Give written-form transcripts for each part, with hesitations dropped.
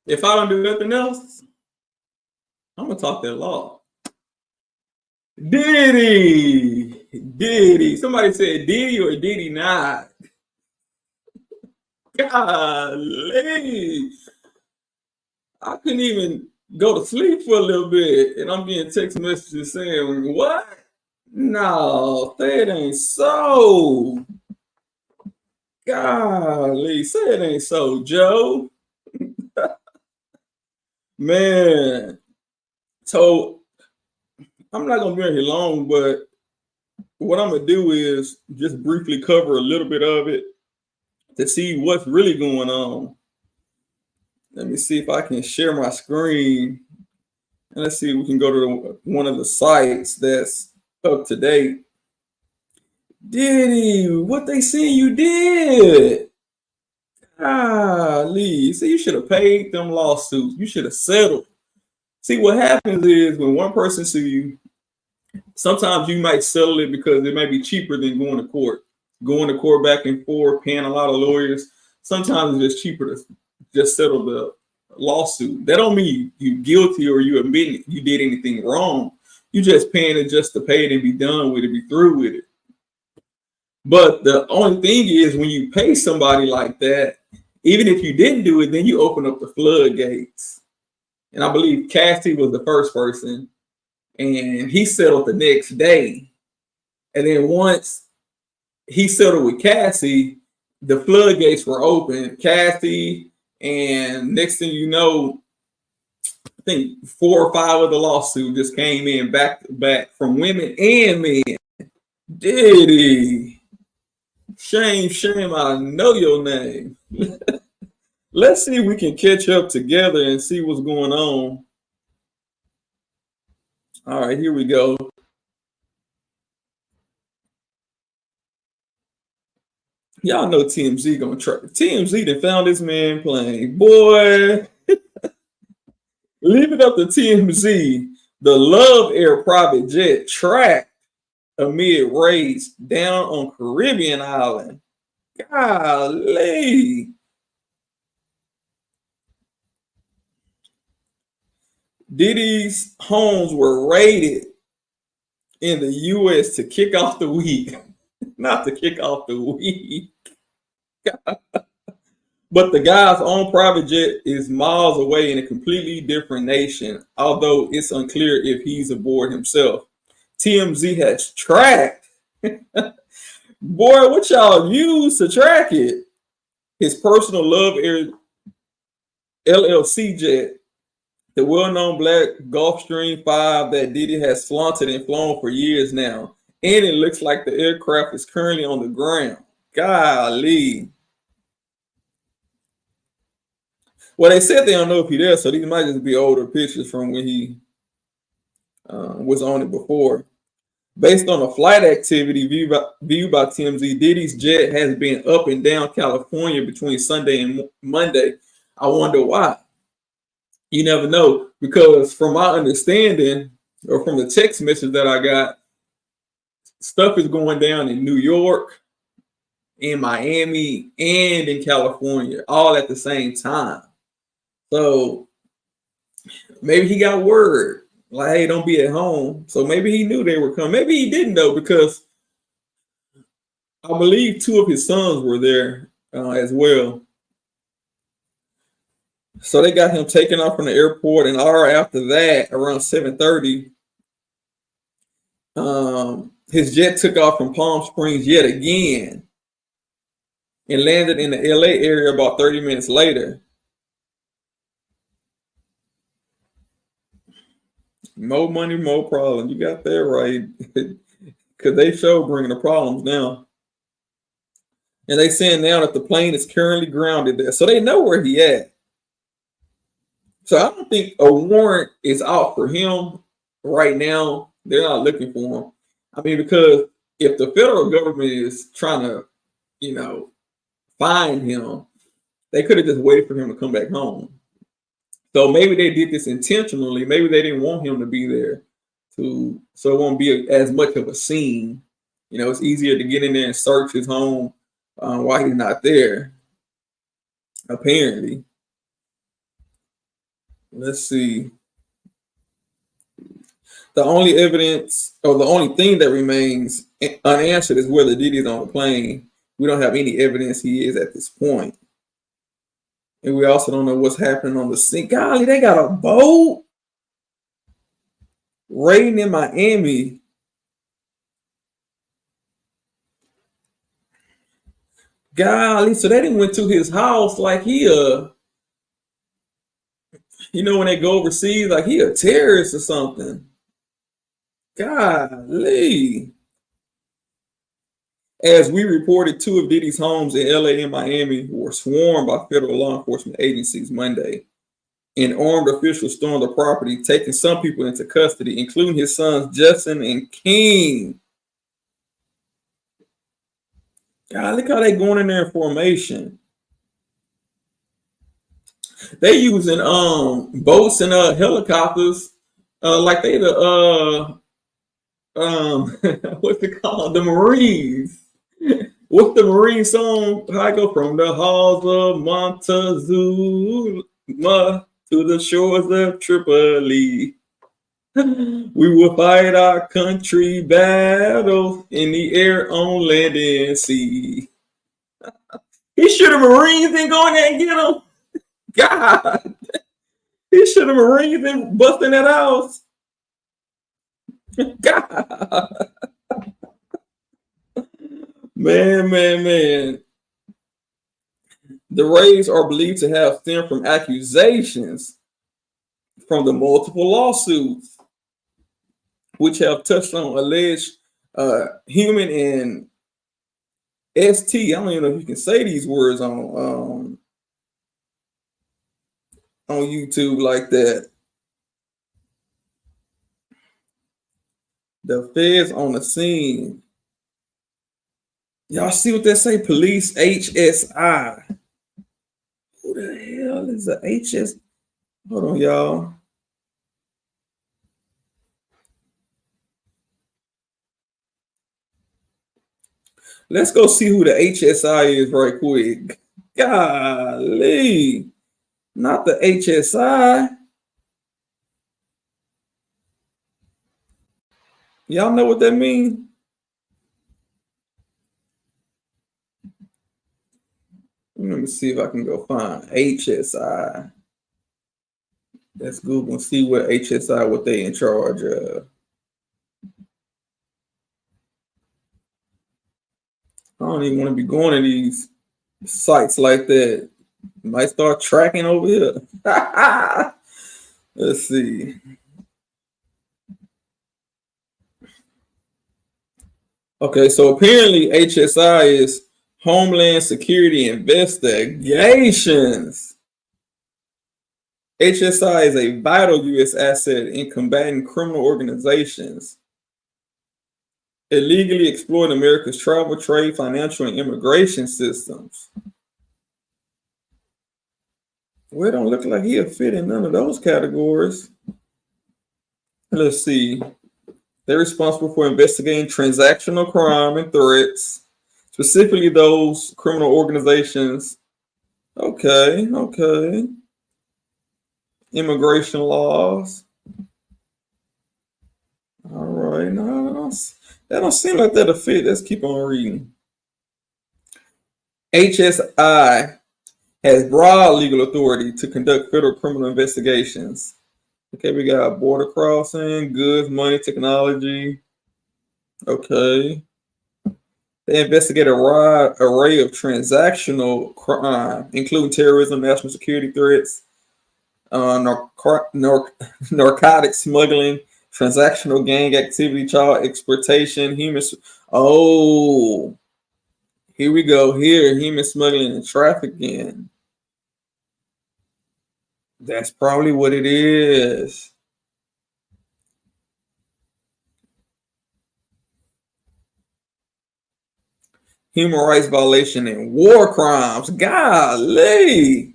If I don't do nothing else, I'm gonna talk that law. Diddy. Somebody said Diddy or Diddy not. Golly. I couldn't even go to sleep for a little bit, and I'm getting text messages saying, "What? No, say it ain't so." Golly, say it ain't so, Joe. Man. So I'm not gonna be here long, but what I'm gonna do is just briefly cover a little bit of it to see what's really going on. Let me see if I can share my screen, and let's see if we can go to one of the sites that's up to date. Diddy, what they saying you did? Golly, see, you should have paid them lawsuits. You should have settled. See, what happens is when one person sue you, sometimes you might settle it because it might be cheaper than going to court. Going to court back and forth, paying a lot of lawyers. Sometimes it's just cheaper to just settle the lawsuit. That don't mean you guilty or you admit you did anything wrong. You just paying it just to pay it and be done with it, be through with it. But the only thing is when you pay somebody like that, even if you didn't do it, then you open up the floodgates. And I believe Cassie was the first person, and he settled the next day. And then once he settled with Cassie, the floodgates were open. Cassie, and next thing you know, I think 4 or 5 of the lawsuits just came in back to back from women and men. Diddy. Shame, I know your name. Let's see if we can catch up together and see what's going on. All right, here we go. Y'all know TMZ gonna try. TMZ done found this man playing. Boy, leave it up to TMZ. The Love Air private jet tracked amid raids down on Caribbean island. Golly. Diddy's homes were raided in the U.S. to kick off the week. Not to kick off the week. But the guy's own private jet is miles away in a completely different nation, although it's unclear if he's aboard himself. TMZ has tracked. Boy, what y'all use to track it? His personal Love Air LLC jet, the well-known black Gulfstream 5 that Diddy has flaunted and flown for years now. And it looks like the aircraft is currently on the ground. Golly. Well, they said they don't know if he's there, so these might just be older pictures from when he was on it before. Based on a flight activity viewed by TMZ, Diddy's jet has been up and down California between Sunday and Monday. I wonder why. You never know, because from my understanding, or from the text message that I got, stuff is going down in New York, in Miami, and in California, all at the same time. So maybe he got word, like, hey, don't be at home. So maybe he knew they were coming. Maybe he didn't know, because I believe 2 of his sons were there as well. So they got him taken off from the airport, and hour after that, around 7:30, his jet took off from Palm Springs yet again and landed in the LA area about 30 minutes later. More money, more problems. You got that right. Because they show bringing the problems now. And they saying now that the plane is currently grounded there. So they know where he at. So I don't think a warrant is out for him right now. They're not looking for him. I mean, because if the federal government is trying to, find him, they could have just waited for him to come back home. So maybe they did this intentionally. Maybe they didn't want him to be there, so it won't be as much of a scene. It's easier to get in there and search his home while he's not there, apparently. Let's see. The only evidence, or the only thing that remains unanswered, is whether Diddy is on the plane. We don't have any evidence he is at this point. And we also don't know what's happening on the scene. Golly, they got a boat raiding in Miami. Golly, so they didn't went to his house like he when they go overseas, like he a terrorist or something. Golly. As we reported, two of Diddy's homes in LA and Miami were swarmed by federal law enforcement agencies Monday. And armed officials stormed the property, taking some people into custody, including his sons Justin and King. God, look how they going in there in formation. They using boats and helicopters, like they the what's it called? The Marines. What's the Marine song? I go from the halls of Montezuma to the shores of Tripoli. We will fight our country battle in the air, on land and sea. He should have Marines and go in there and get them. God, he should have Marines and busting that house. God, man. The raids are believed to have stemmed from accusations from the multiple lawsuits, which have touched on alleged human and ST. I don't even know if you can say these words on YouTube like that. The feds on the scene. Y'all see what they say? Police HSI. Who the hell is the HS? Hold on, y'all. Let's go see who the HSI is right quick. Golly. Not the HSI. Y'all know what that means? Let me see if I can go find HSI. Let's Google and see what HSI, what they in charge of. I don't even want to be going to these sites like that. Might start tracking over here. Let's see. Okay, so apparently HSI is Homeland Security Investigations. HSI is a vital U.S. asset in combating criminal organizations, illegally exploiting America's travel, trade, financial, and immigration systems. Well, it don't look like he'll fit in none of those categories. Let's see. They're responsible for investigating transactional crime and threats, specifically those criminal organizations. Okay. Immigration laws. All right. No, that don't seem like that'll fit. Let's keep on reading. HSI has broad legal authority to conduct federal criminal investigations. Okay, we got border crossing, goods, money, technology. Okay. They investigate a wide array of transactional crime, including terrorism, national security threats, narcotic smuggling, transactional gang activity, child exploitation, human. Oh, here we go. Here, human smuggling and trafficking. That's probably what it is. Human rights violation and war crimes. Golly.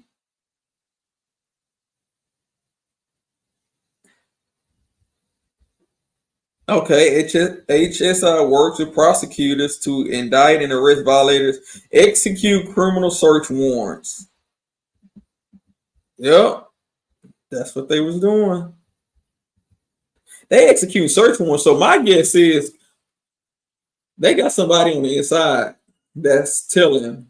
Okay, HSI works with prosecutors to indict and arrest violators, execute criminal search warrants. Yep. That's what they was doing. They execute search warrants. So my guess is they got somebody on the inside that's telling.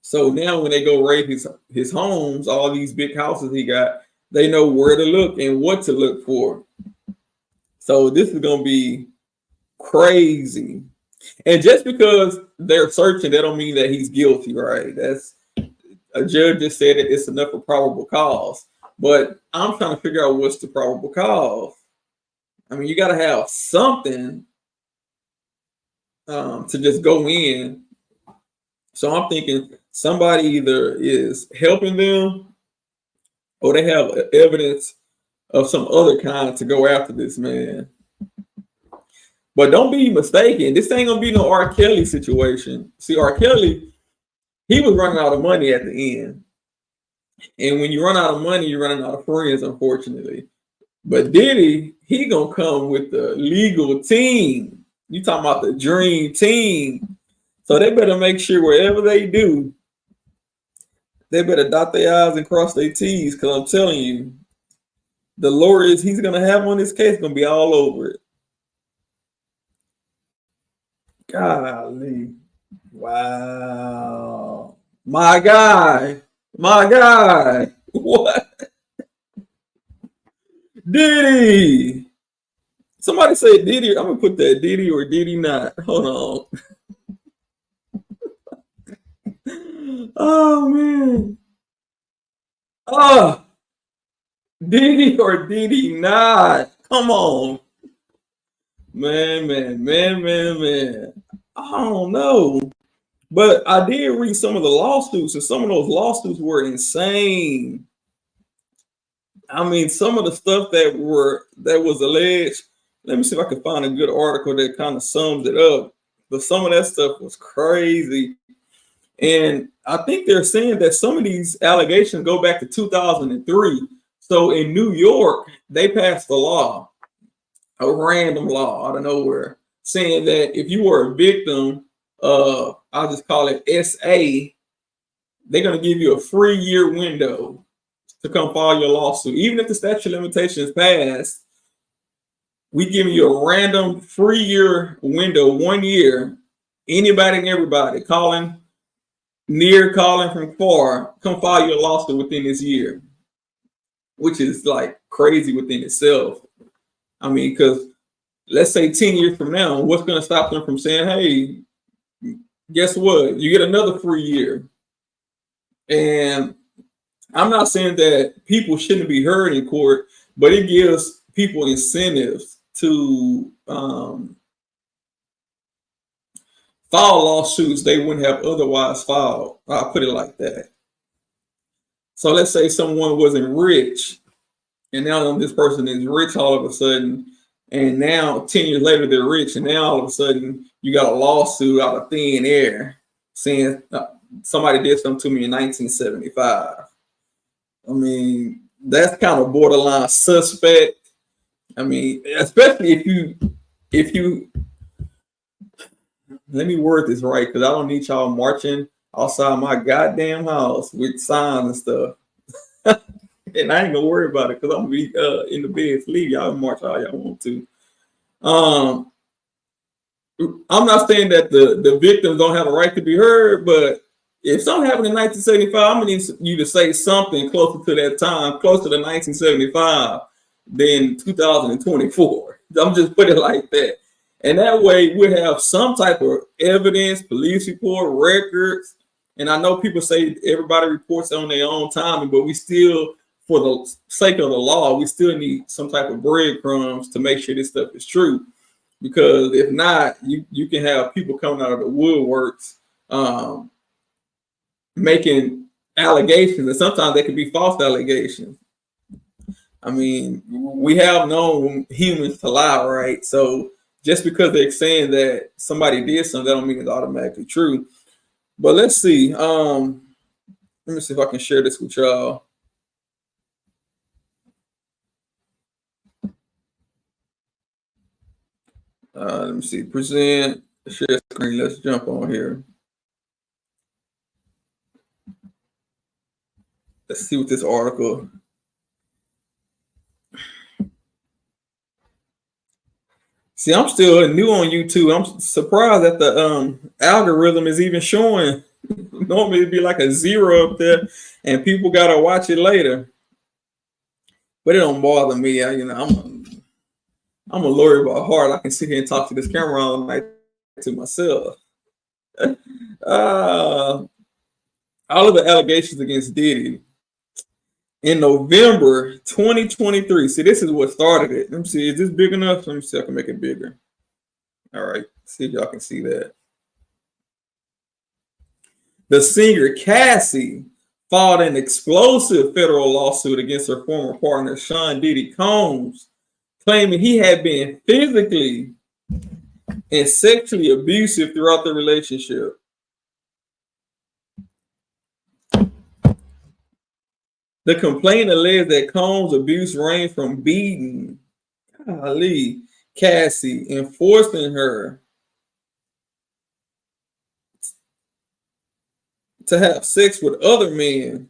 So now when they go raid his homes, all these big houses he got, they know where to look and what to look for. So this is gonna be crazy. And just because they're searching, that don't mean that he's guilty, right? That's a judge just said that it's enough of probable cause. But I'm trying to figure out what's the probable cause. I mean, you got to have something to just go in. So I'm thinking somebody either is helping them or they have evidence of some other kind to go after this man. But don't be mistaken. This ain't gonna be no R. Kelly situation. See, R. Kelly, he was running out of money at the end. And when you run out of money, you're running out of friends, unfortunately. But Diddy, he gonna come with the legal team. You talking about the dream team. So they better make sure wherever they do, they better dot their I's and cross their T's. Because I'm telling you, the lawyers he's gonna have on this case gonna be all over it. Golly. Wow. My guy. What? Diddy. Somebody say Diddy. I'm gonna put that Diddy or Diddy not. Hold on. Oh man. Oh, Diddy or Diddy not. Come on. Man. I don't know. But I did read some of the lawsuits, and some of those lawsuits were insane. I mean, some of the stuff that was alleged. Let me see if I can find a good article that kind of sums it up. But some of that stuff was crazy. And I think they're saying that some of these allegations go back to 2003. So in New York, they passed a law, a random law out of nowhere, saying that if you were a victim of, I'll just call it SA, they're going to give you a free year window to come file your lawsuit. Even if the statute of limitations passed, we give you a random free year window, 1 year. Anybody and everybody calling near, calling from far, come file your lawsuit within this year, which is like crazy within itself. I mean, because let's say 10 years from now, what's going to stop them from saying, hey, guess what? You get another free year. And I'm not saying that people shouldn't be heard in court, but it gives people incentives to file lawsuits they wouldn't have otherwise filed. I'll put it like that. So let's say someone wasn't rich, and now this person is rich all of a sudden, and now 10 years later they're rich, and now all of a sudden you got a lawsuit out of thin air saying somebody did something to me in 1975. I mean, that's kind of borderline suspect. I mean, especially if you let me word this right, because I don't need y'all marching outside my goddamn house with signs and stuff. And I ain't gonna worry about it because I'm gonna be in the bed sleep. Y'all march all y'all want to. I'm not saying that the victims don't have a right to be heard, but if something happened in 1975, I'm gonna need you to say something closer to that time, closer to 1975 than 2024. I'm just putting it like that. And that way we have some type of evidence, police report, records. And I know people say everybody reports on their own timing, but we still, for the sake of the law, we still need some type of breadcrumbs to make sure this stuff is true. Because if not, you can have people coming out of the woodworks making allegations, and sometimes they can be false allegations. I mean, we have known humans to lie, right? So just because they're saying that somebody did something, that don't mean it's automatically true. But let's see. Let me see if I can share this with y'all. Let me see. Present, share screen. Let's jump on here. Let's see what this article. See, I'm still new on YouTube. I'm surprised that the algorithm is even showing. Normally it'd be like a 0 up there, and people gotta watch it later. But it don't bother me. I'm a lawyer by heart. I can sit here and talk to this camera all night to myself. All of the allegations against Diddy in November 2023. See, this is what started it. Let me see. Is this big enough? Let me see if I can make it bigger. All right. See if y'all can see that. The singer Cassie filed an explosive federal lawsuit against her former partner, Sean Diddy Combs, claiming he had been physically and sexually abusive throughout the relationship. The complaint alleged that Combs' abuse ranged from beating Cassie and forcing her to have sex with other men.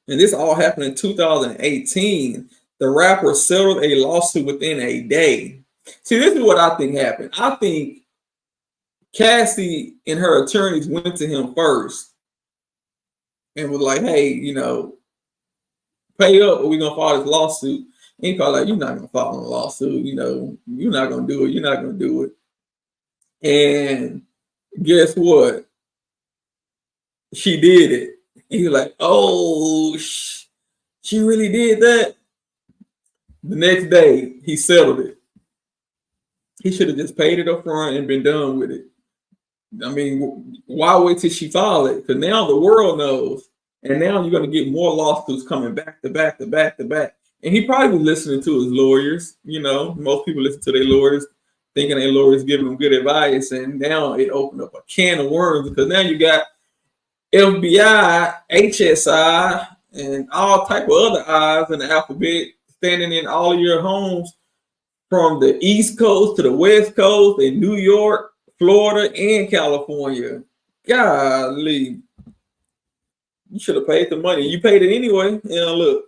And this all happened in 2018. The rapper settled a lawsuit within a day. See, this is what I think happened. I think Cassie and her attorneys went to him first and was like, hey, pay up or we're going to file this lawsuit. And he probably like, you're not going to file a lawsuit. You're not going to do it. You're not going to do it. And guess what? She did it. He was like, oh, she really did that. The next day, he settled it. He should have just paid it up front and been done with it. I mean, why wait till she filed it? Because now the world knows. And now you're going to get more lawsuits coming back to back to back to back. And he probably was listening to his lawyers. Most people listen to their lawyers, thinking their lawyers giving them good advice. And now it opened up a can of worms because now you got FBI, HSI, and all type of other I's in the alphabet standing in all of your homes from the East Coast to the West Coast in New York, Florida, and California. Golly. You should have paid the money. You paid it anyway. Look.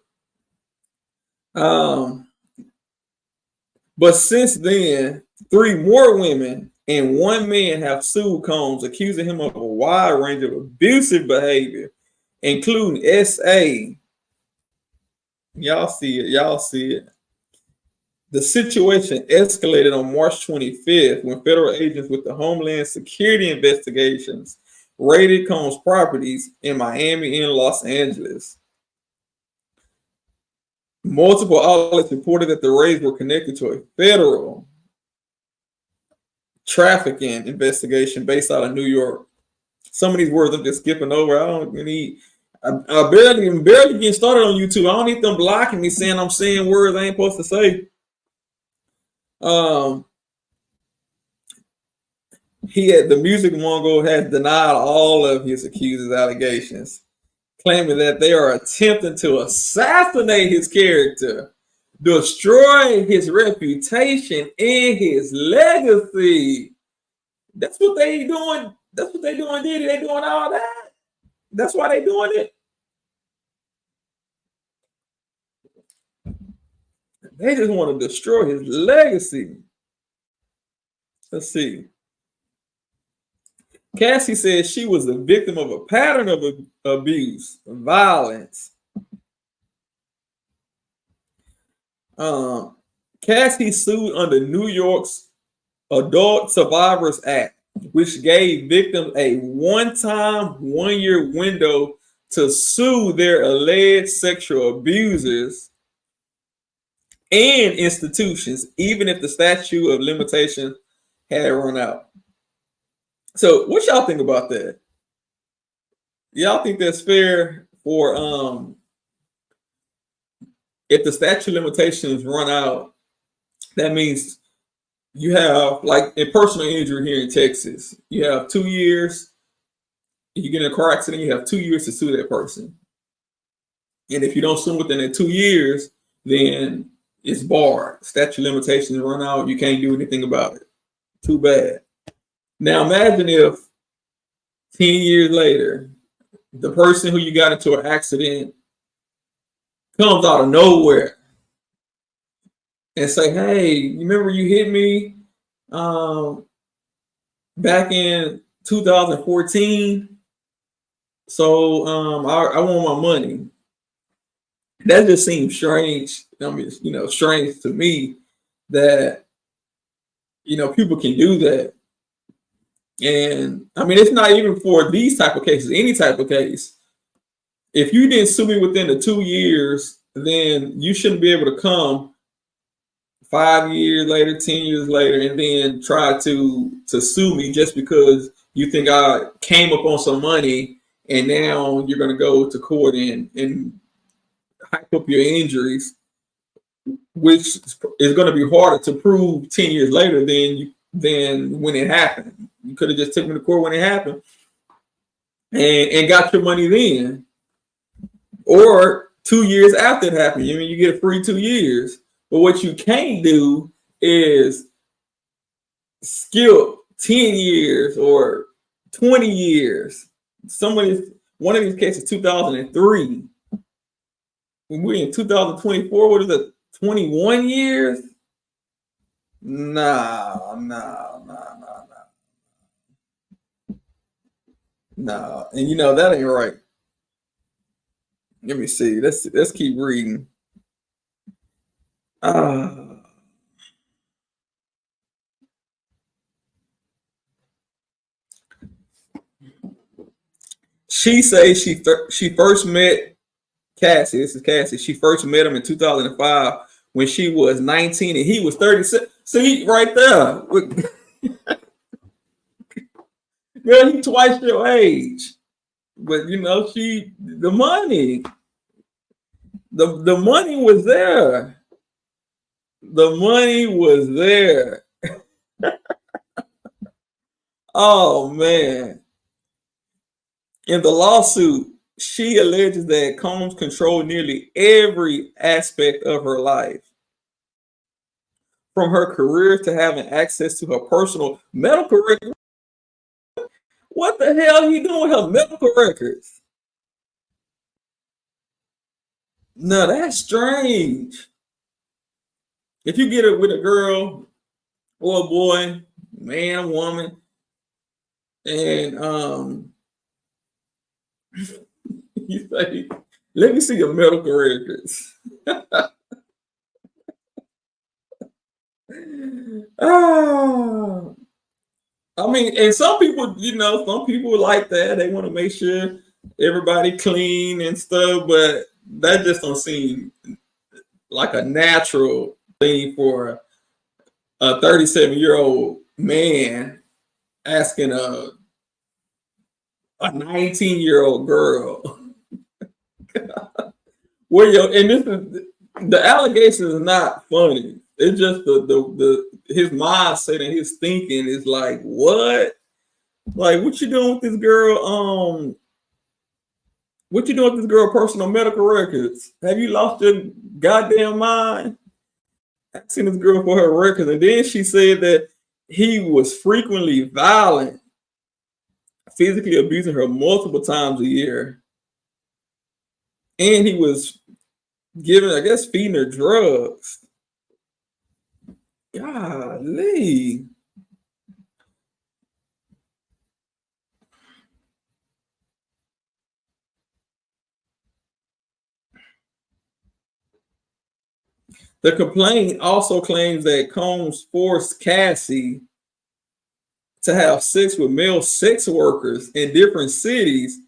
But since then, 3 more women and 1 man have sued Combs, accusing him of a wide range of abusive behavior, including SA. Y'all see it. The situation escalated on March 25th when federal agents with the Homeland Security Investigations raided Combs' properties in Miami and Los Angeles. Multiple outlets reported that the raids were connected to a federal trafficking investigation based out of New York. Some of these words I'm just skipping over. I barely getting started on YouTube. I don't need them blocking me saying I'm saying words I ain't supposed to say. The music mogul has denied all of his accusers' allegations, claiming that they are attempting to assassinate his character, destroy his reputation and his legacy. That's what they doing. That's what they doing, Diddy. They doing all that. That's why they doing it. They just want to destroy his legacy. Let's see. Cassie says she was the victim of a pattern of abuse, violence. Cassie sued under New York's Adult Survivors Act, which gave victims a one-time, 1-year window to sue their alleged sexual abusers and institutions, even if the statute of limitations had run out. So what y'all think about that? Y'all think that's fair for if the statute of limitations run out, that means you have, like in personal injury here in Texas, you have 2 years. If you get in a car accident, you have 2 years to sue that person. And if you don't sue within that 2 years, then it's barred. Statute of limitations run out. You can't do anything about it. Too bad. Now imagine if 10 years later, the person who you got into an accident comes out of nowhere and say, "Hey, you remember you hit me back in 2014? So I want my money." That just seems strange. I mean, strange to me that people can do that. And I mean, it's not even for these type of cases. Any type of case, if you didn't sue me within the 2 years, then you shouldn't be able to come 5 years later, 10 years later, and then try to sue me just because you think I came up on some money, and now you're going to go to court and hype up your injuries, which is going to be harder to prove 10 years later than when it happened. You could have just taken me to court when it happened and got your money then, or 2 years after it happened. I mean, you get a free 2 years. But what you can't do is skip 10 years or 20 years. One of these cases, 2003. When we're in 2024, what is it, 21 years? Nah. And that ain't right. Let me see. Let's keep reading. She says she first met Cassie. This is Cassie. She first met him in 2005 when she was 19 and he was 36. See, right there. Girl, he twice your age. But the money. The money was there. The money was there. Oh man. In the lawsuit, she alleges that Combs controlled nearly every aspect of her life, from her career to having access to her personal medical records. What the hell are you doing with her medical records? No, that's strange. If you get it with a girl or a boy, man, woman, and you say, "Let me see your medical records." I mean, and some people like that. They want to make sure everybody clean and stuff, but that just don't seem like a natural thing for a 37-year-old man asking a 19-year-old girl. The allegation is not funny. It's just his mindset and his thinking is like, what? Like, what you doing with this girl? What you doing with this girl personal medical records? Have you lost your goddamn mind? Asking this girl for her records. And then she said that he was frequently violent, physically abusing her multiple times a year. And he was feeding her drugs. Golly. The complaint also claims that Combs forced Cassie to have sex with male sex workers in different cities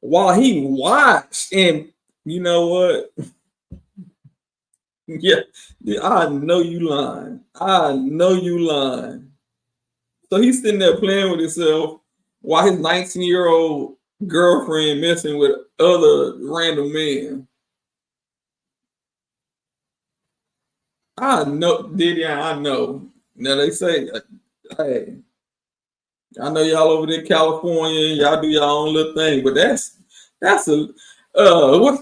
while he watched. And you know what? Yeah, I know you lying. So he's sitting there playing with himself while his 19-year-old girlfriend messing with other random men. I know, Diddy, I know. Now they say, hey, I know y'all over there in California, y'all do your own little thing, but that's what's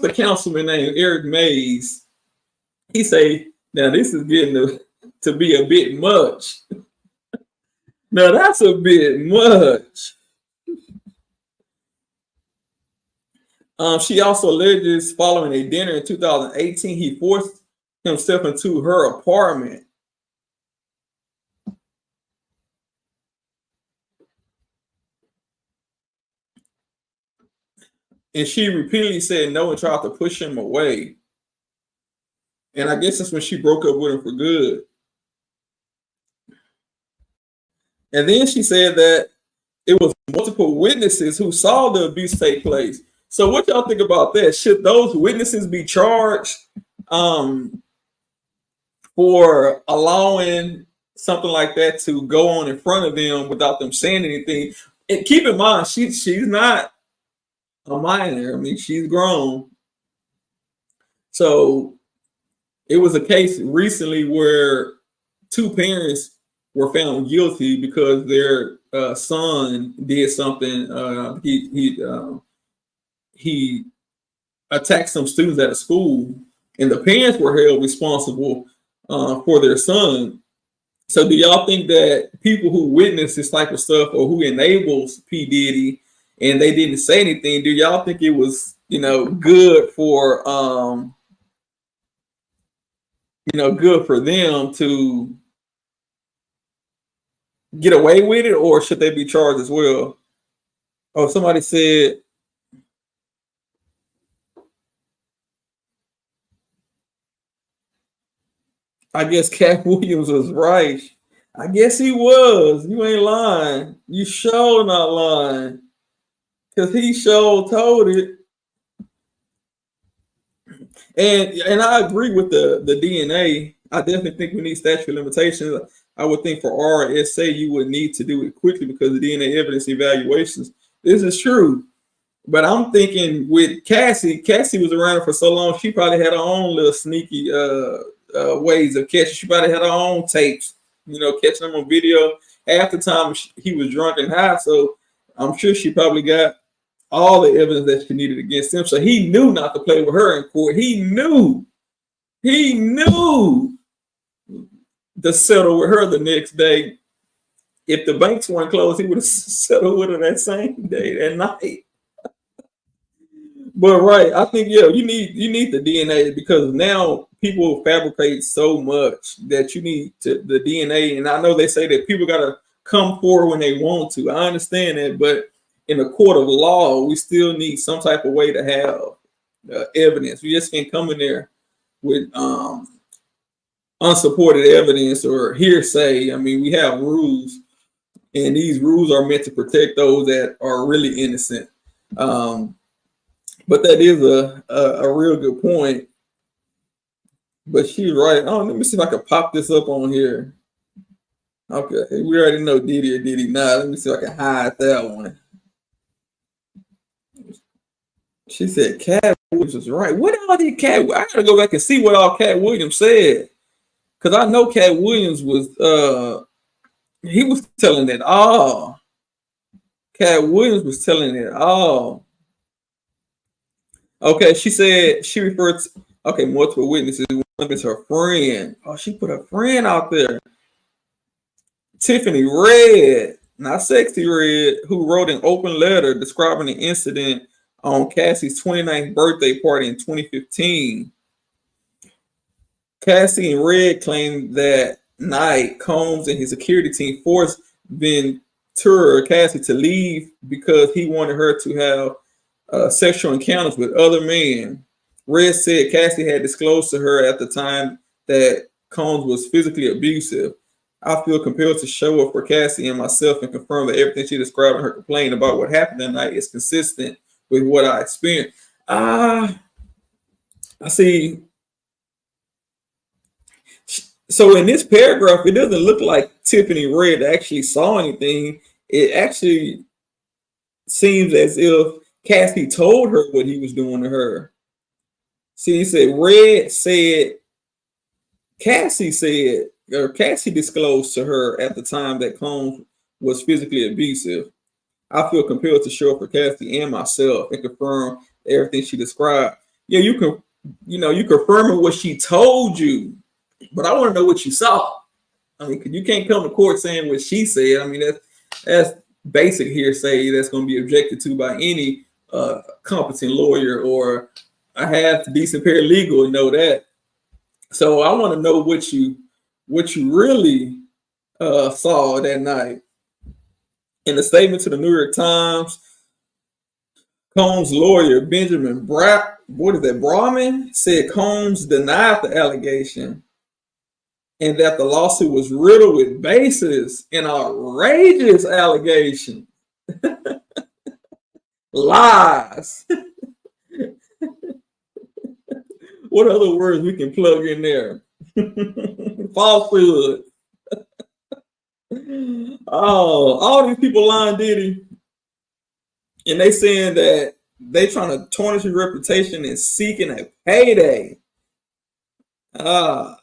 the councilman name? Eric Mays. He say, now this is getting to be a bit much. Now that's a bit much. She also alleges following a dinner in 2018, he forced himself into her apartment. And she repeatedly said no and tried to push him away. And I guess that's when she broke up with him for good. And then she said that it was multiple witnesses who saw the abuse take place. So what y'all think about that? Should those witnesses be charged for allowing something like that to go on in front of them without them saying anything? And keep in mind, she's not a minor. I mean, she's grown. So it was a case recently where two parents were found guilty because their son did something. He attacked some students at a school, and the parents were held responsible for their son. So, do y'all think that people who witness this type of stuff or who enables P. Diddy and they didn't say anything, do y'all think it was, good for, good for them to get away with it, or should they be charged as well? Oh, somebody said, I guess Cat Williams was right. I guess he was. You ain't lying. You sure not lying. Because he sure told it. And I agree with the DNA. I definitely think we need statute of limitations. I would think for RSA you would need to do it quickly because of DNA evidence evaluations. This is true. But I'm thinking with Cassie was around for so long, she probably had her own little sneaky ways of catching. She probably had her own tapes, catching them on video. Half the time he was drunk and high, so I'm sure she probably got all the evidence that she needed against him. So he knew not to play with her in court. He knew to settle with her the next day. If the banks weren't closed, he would have settled with her that same day, that night. But right, I think you need the DNA because now people fabricate so much that you need the DNA. And I know they say that people gotta come forward when they want to. I understand that, but in a court of law, we still need some type of way to have evidence. We just can't come in there with unsupported evidence or hearsay. I mean, we have rules, and these rules are meant to protect those that are really innocent. But that is a real good point. But she's right. Oh, let me see if I can pop this up on here. Okay, we already know Diddy or Diddy not. Let me see if I can hide that one. She said Cat Williams was right. What all did Cat? I gotta go back and see what all Cat Williams said, because I know Cat Williams was he was telling it all. Cat Williams was telling it all. Okay, she said she referred to multiple witnesses. One is her friend. Oh, she put her friend out there. Tiffany Red, not Sexy Red, who wrote an open letter describing the incident on Cassie's 29th birthday party in 2015. Cassie and Red claimed that night Combs and his security team forced Ventura Cassie to leave because he wanted her to have sexual encounters with other men. Red said Cassie had disclosed to her at the time that Combs was physically abusive. I feel compelled to show up for Cassie and myself and confirm that everything she described in her complaint about what happened that night is consistent with what I experienced. I see. So in this paragraph, it doesn't look like Tiffany Red actually saw anything. It actually seems as if Cassie told her what he was doing to her. See, he said Red said, Cassie disclosed to her at the time that Combs was physically abusive. I feel compelled to show up for Cassie and myself and confirm everything she described. Yeah, you confirming what she told you, but I want to know what you saw. I mean, you can't come to court saying what she said. I mean, that's basic hearsay that's going to be objected to by any competent lawyer or a half decent paralegal know that. So I want to know what you really saw that night. In a statement to the New York Times, Combs' lawyer, Benjamin Brahman, said Combs denied the allegation and that the lawsuit was riddled with baseless and outrageous allegations. Lies. What other words we can plug in there? Falsehood. Oh, all these people lying Diddy. And they saying that they trying to tarnish your reputation and seeking a payday. Yeah,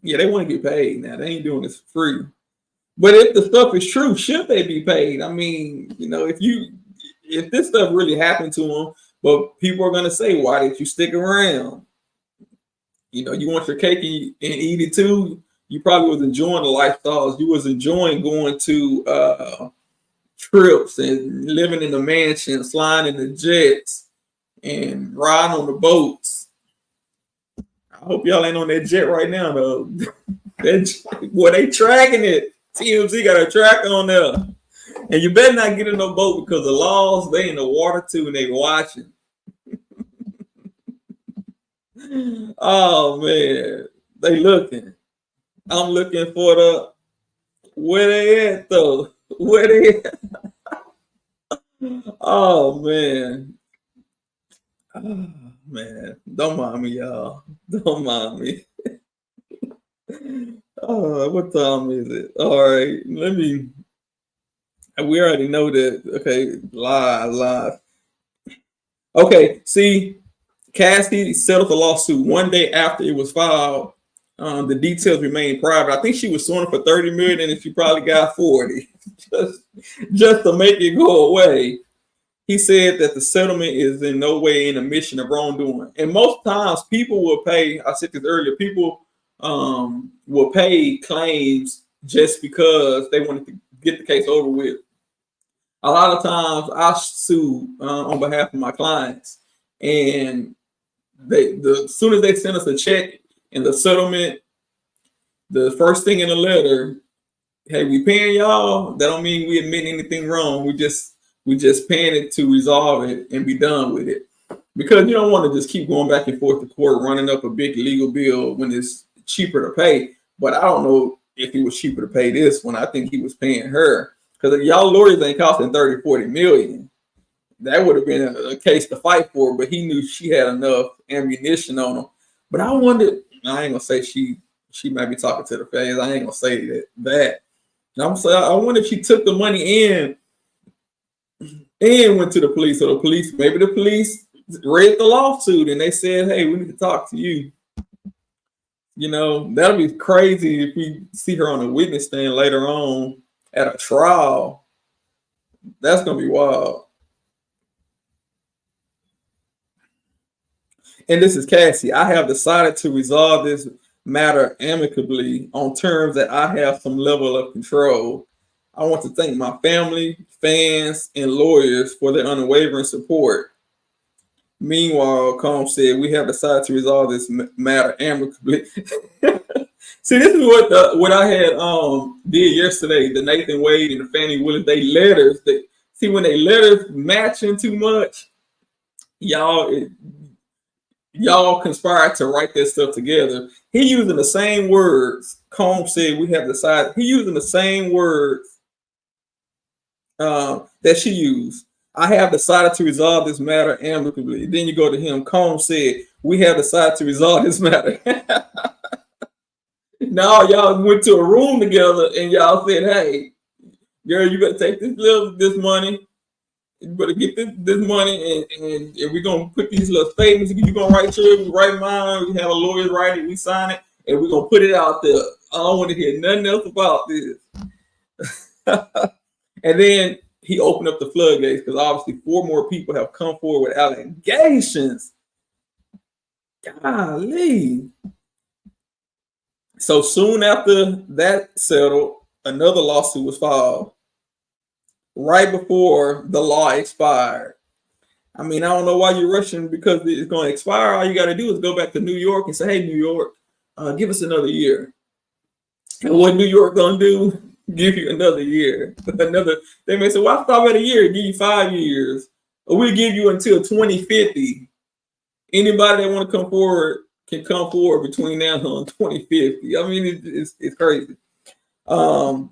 they want to get paid now. They ain't doing this for free. But if the stuff is true, should they be paid? I mean, if this stuff really happened to them, but people are gonna say, why did you stick around? You want your cake and eat it too. You probably was enjoying the lifestyles. You was enjoying going to trips and living in the mansions, flying in the jets, and riding on the boats. I hope y'all ain't on that jet right now, though. Boy, they tracking it. TMZ got a tracker on there. And you better not get in no boat because the laws, they in the water too and they watching. Oh, man. They looking. I'm looking for where they at, though? Where they at? Oh, man. Oh, man. Don't mind me, y'all. Don't mind me. Oh, what time is it? All right. We already know that. Okay. Live. Okay. See, Cassie settled the lawsuit one day after it was filed. The details remain private. I think she was suing for $30 million, and she probably got 40 just to make it go away. He said that the settlement is in no way an admission of wrongdoing. And most times, people will pay. I said this earlier. People will pay claims just because they wanted to get the case over with. A lot of times, I sue on behalf of my clients, and as soon as they send us a check and the settlement, the first thing in the letter, hey, we paying y'all. That don't mean we admit anything wrong. We just paying it to resolve it and be done with it. Because you don't want to just keep going back and forth to court, running up a big legal bill when it's cheaper to pay. But I don't know if it was cheaper to pay this one. I think he was paying her. Because y'all lawyers ain't costing 30, 40 million. That would have been a case to fight for, but he knew she had enough ammunition on him. But I wondered, I ain't gonna say she might be talking to the face. I ain't gonna say that. I'm saying I wonder if she took the money in and went to the police. So maybe the police read the lawsuit and they said, hey, we need to talk to you. That'll be crazy if we see her on a witness stand later on at a trial. That's gonna be wild. And this is Cassie. I have decided to resolve this matter amicably on terms that I have some level of control. I want to thank my family, fans, and lawyers for their unwavering support. Meanwhile, Combs said, we have decided to resolve this matter amicably. See, this is what I had did yesterday. The Nathan Wade and the Fannie Willis, they letters. See, when they letters matching too much, y'all conspired to write that stuff together. He using the same words. Combs said, we have decided. He using the same words that she used. I have decided to resolve this matter amicably. Then you go to him. Combs said, we have decided to resolve this matter. Now y'all went to a room together and y'all said, hey, girl, you better take this money. You better get this money and we're going to put these little statements. You're going to write yours, we write mine. We have a lawyer write it, we sign it, and we're going to put it out there. I don't want to hear nothing else about this. And then he opened up the floodgates because obviously 4 more people have come forward with allegations. Golly. So soon after that settled, another lawsuit was filed right before the law expired. I mean, I don't know why you're rushing because it's going to expire. All you got to do is go back to New York and say, hey, New York, give us another year. And what New York going to do? Give you another year. They may say, well, I stop at a year, give you 5 years. Or we'll give you until 2050. Anybody that want to come forward can come forward between now and 2050. I mean, it's crazy. But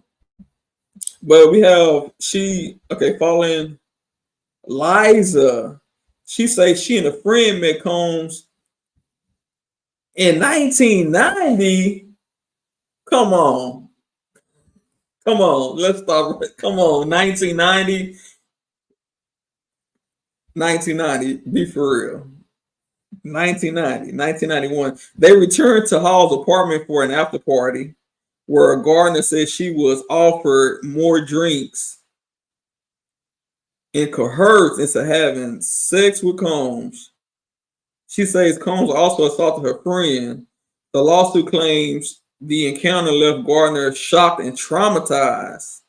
we have following Liza. She says she and a friend met Combs in 1990. Come on, let's stop. Come on, 1990. Be for real. 1991. They returned to Hall's apartment for an after party where Gardner said she was offered more drinks and coerced into having sex with Combs. She says Combs also assaulted her friend. The lawsuit claims the encounter left Gardner shocked and traumatized.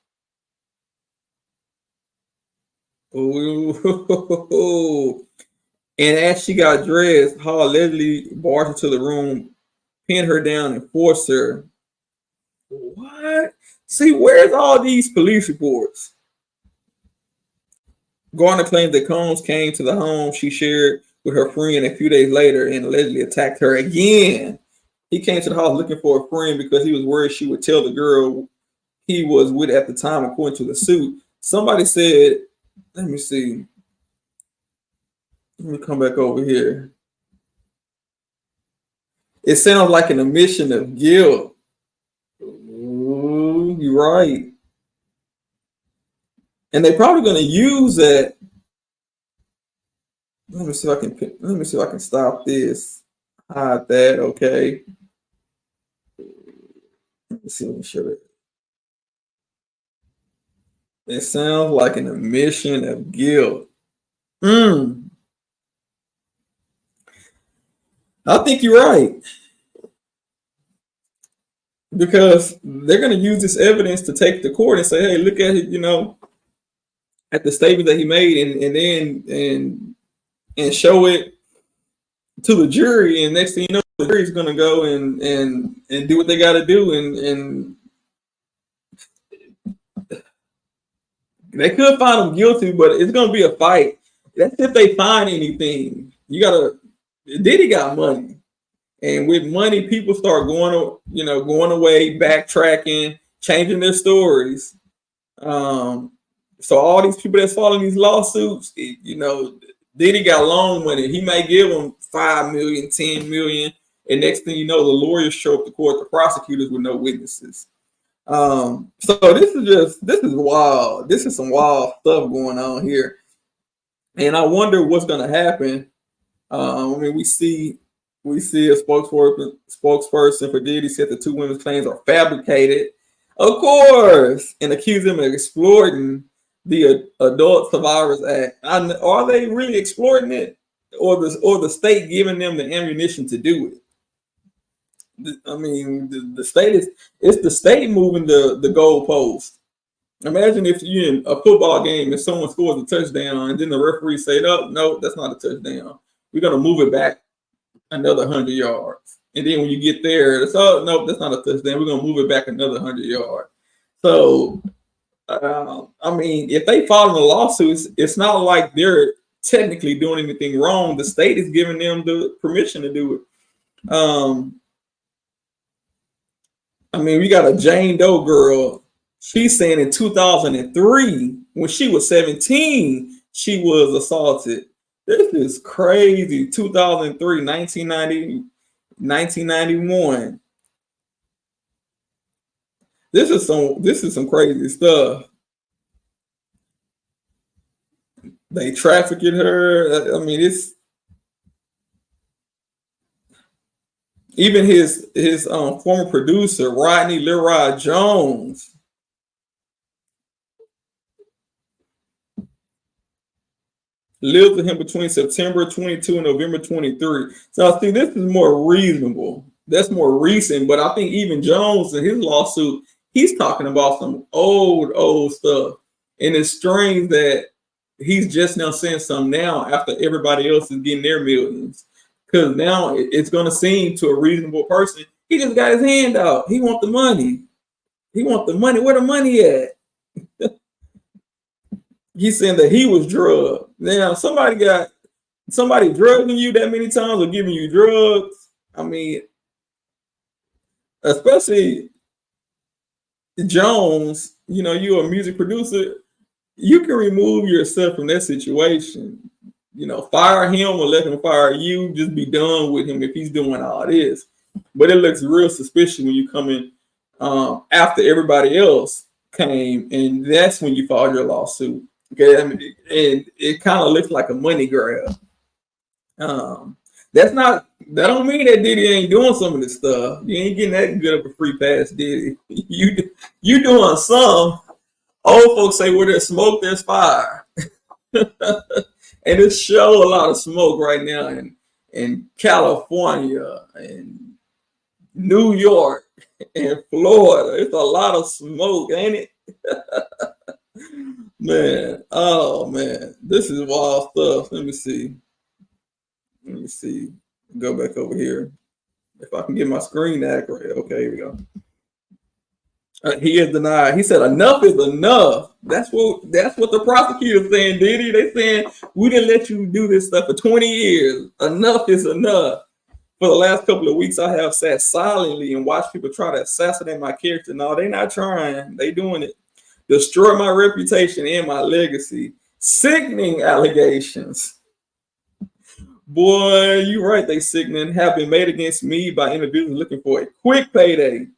Ooh. And as she got dressed, Hall allegedly barged into the room, pinned her down, and forced her. What? See, where's all these police reports? Gardner claimed that Combs came to the home she shared with her friend a few days later and allegedly attacked her again. He came to the house looking for a friend because he was worried she would tell the girl he was with at the time, according to the suit. Somebody said, let me see. Let me come back over here. It sounds like an admission of guilt. Ooh, you're right. And they're probably going to use that. Let me see if I can stop this. Hide that, okay. Let me see. Let me show it. It sounds like an admission of guilt. I think you're right. Because they're going to use this evidence to take to court and say, hey, look at it, at the statement that he made and show it to the jury. And next thing you know, the jury's going to go and do what they got to do. And they could find him guilty, but it's going to be a fight. That's if they find anything. Diddy got money. And with money, people start going away, backtracking, changing their stories. So all these people that's following these lawsuits, Diddy got loan money. He may give them $5 million, $10 million, and next thing you know, the lawyers show up to court, the prosecutors with no witnesses. So this is wild. This is some wild stuff going on here, and I wonder what's going to happen. We see a spokesperson for Diddy said the two women's claims are fabricated, of course, and accuse them of exploiting the Adult Survivors Act. Are they really exploiting it, or the state giving them the ammunition to do it? The state it's the state moving the goalpost. Imagine if you're in a football game and someone scores a touchdown and then the referee say, no, that's not a touchdown. We're gonna move it back another 100 yards. And then when you get there, no, that's not a touchdown. We're going to move it back another 100 yards. So, if they file the lawsuits, it's not like they're technically doing anything wrong. The state is giving them the permission to do it. We got a Jane Doe girl. She's saying in 2003, when she was 17, she was assaulted. This is crazy. 2003, 1990, 1991. This is some crazy stuff. They trafficked her. It's even his former producer, Rodney Leroy Jones. Lived with him between September 22 and November 23. So I think this is more reasonable. That's more recent. But I think even Jones in his lawsuit, he's talking about some old stuff. And it's strange that he's just now saying something now after everybody else is getting their millions. Because now it's going to seem to a reasonable person, he just got his hand out. He want the money. He want the money. Where the money at? He's saying that he was drugged. Now, somebody drugging you that many times or giving you drugs. I mean, especially Jones, you know, you're a music producer. You can remove yourself from that situation. You know, fire him or let him fire you. Just be done with him if he's doing all this. But it looks real suspicious when you come in after everybody else came, and that's when you filed your lawsuit. Okay, I mean, and it kind of looks like a money grab. That don't mean that Diddy ain't doing some of this stuff. You ain't getting that good of a free pass, Diddy. You doing some. Old folks say where there's smoke, there's fire. And it show a lot of smoke right now in California and New York and Florida. It's a lot of smoke, ain't it? Man, oh man, this is wild stuff. Let me see. Go back over here. If I can get my screen accurate. Okay, here we go. He is denied. He said enough is enough. That's what the prosecutor's saying, Diddy. They saying we didn't let you do this stuff for 20 years. Enough is enough. For the last couple of weeks, I have sat silently and watched people try to assassinate my character. No, they're not trying. They doing it. Destroy my reputation and my legacy. Sickening allegations. Boy, you right, they sickening. Have been made against me by individuals looking for a quick payday.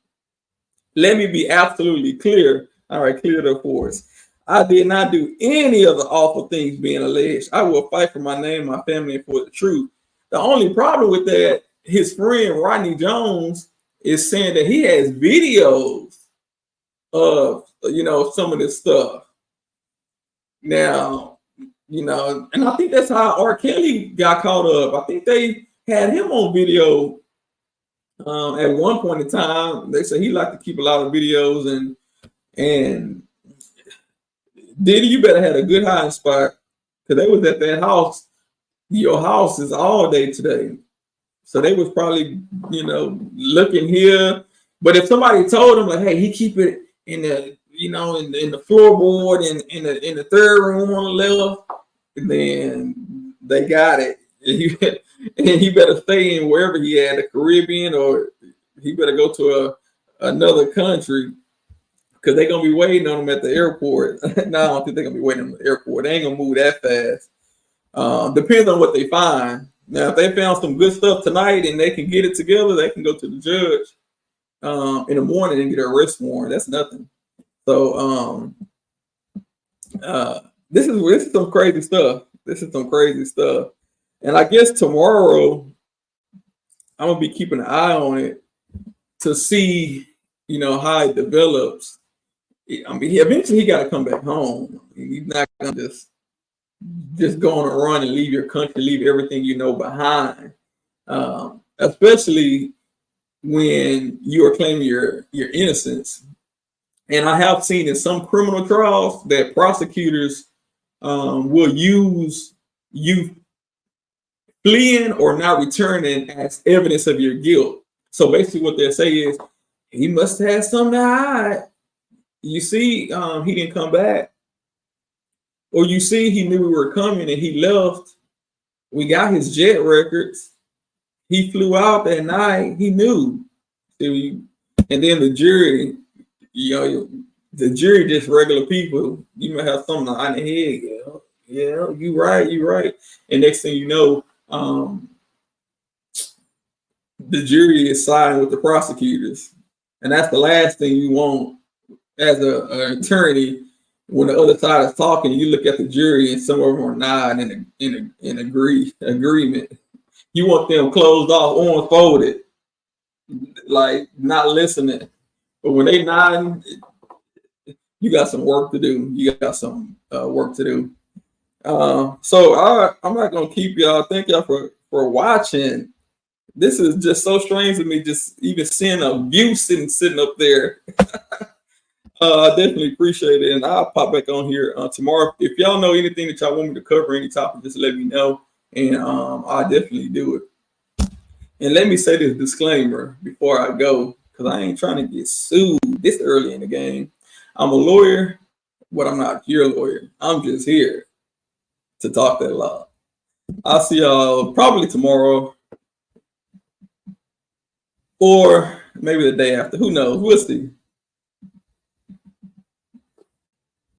Let me be absolutely clear. All right, clear the force. I did not do any of the awful things being alleged. I will fight for my name, my family, and for the truth. The only problem with that, his friend Rodney Jones is saying that he has videos of, you know, some of this stuff. Now, you know, and I think that's how R. Kelly got caught up. I think they had him on video at one point in time. They said he liked to keep a lot of videos, and Diddy, you better have a good hiding spot because they was at that house. Your house is all day today, so they was probably, you know, looking here. But if somebody told them like, hey, he keep it in the, you know, in the floorboard and in the third room on the left, then they got it. And he better stay in wherever he had, the Caribbean, or he better go to another country because they're gonna be waiting on him at the airport. No, I don't think they're gonna be waiting on the airport. They ain't gonna move that fast. Depends on what they find. Now, if they found some good stuff tonight and they can get it together, they can go to the judge in the morning and get an arrest warrant. That's nothing. So this is some crazy stuff. This is some crazy stuff. And I guess tomorrow I'm gonna be keeping an eye on it to see, you know, how it develops. I mean, eventually he got to come back home. He's not gonna just go on a run and leave your country, leave everything you know behind. Especially when you are claiming your innocence. And I have seen in some criminal trials that prosecutors will use you fleeing or not returning as evidence of your guilt. So basically what they'll say is, he must have had something to hide. You see, he didn't come back. Or you see, he knew we were coming and he left. We got his jet records. He flew out that night. He knew. And then the jury, you know, the jury just regular people. You might have something on their head. Yeah, you right. And next thing you know, the jury is siding with the prosecutors. And that's the last thing you want as an attorney. When the other side is talking, you look at the jury and some of them are nodding in agreement. You want them closed off, arms folded, like not listening. But when they nodding, you got some work to do. You got some work to do. So I'm not gonna keep y'all. Thank y'all for watching. This is just so strange to me. Just even seeing a view sitting up there. I definitely appreciate it, and I'll pop back on here tomorrow. If y'all know anything that y'all want me to cover, any topic, just let me know, and I'll definitely do it. And let me say this disclaimer before I go, because I ain't trying to get sued this early in the game. I'm a lawyer, but I'm not your lawyer. I'm just here to talk that law. I'll see y'all probably tomorrow, or maybe the day after. Who knows? We'll see.